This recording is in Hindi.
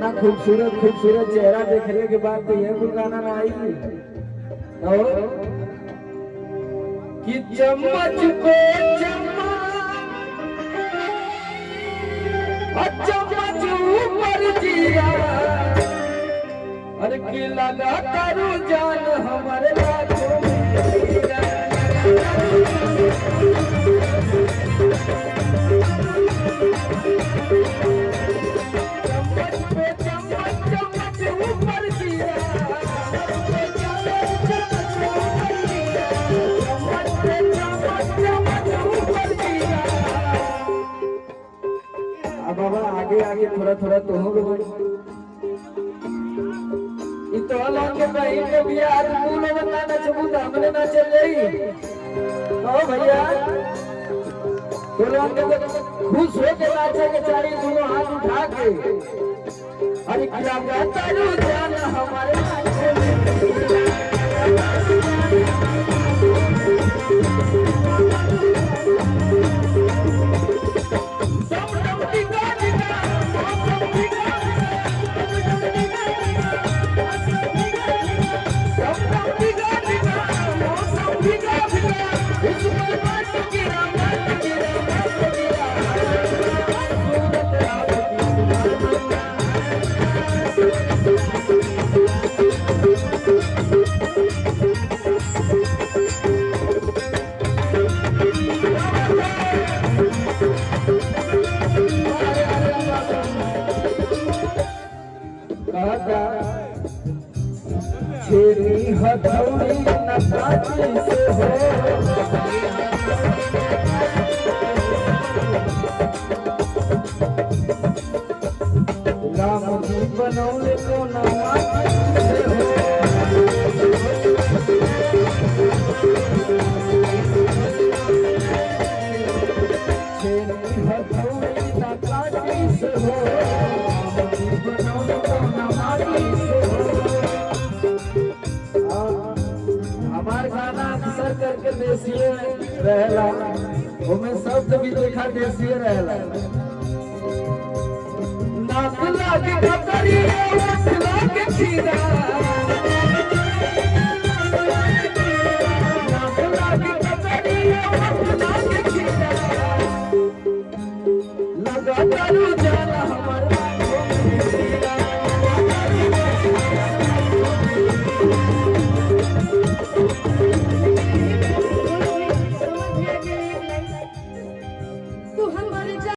इतना खूबसूरत खूबसूरत चेहरा देखने के बाद तो यह गाना ना आएगी और कि चम्मच पे चम्मच ऊपर जिया अरे की लगा तारू जान हमारे लाखों बाबा आगे आगे थोड़ा थोड़ा तो हो गए तो लोग के बहन के बिया आज तू लोग ना चबू तो हमने ना चल गई ओ भैया तो लोग के खुश हो के नाचे के चारी दोनों हाथ उठा के अरे क्या गाता रो जान हमारे नाचे में छेरी हथौड़ी नकाची से हो राम जी बनौले को नमाची से हो छेरी हथौड़ी नकाची से हो राम जी बनौले को नमाची से हो हमार गाना अक्सर करके देसीय रहला हमें शब्द भी देखा देसीय रहला नाक लागे कतरी नाक लागे खीरा नाक लागे कतरी नाक लागे खीरा लगा तारू जाना हमारा तू हम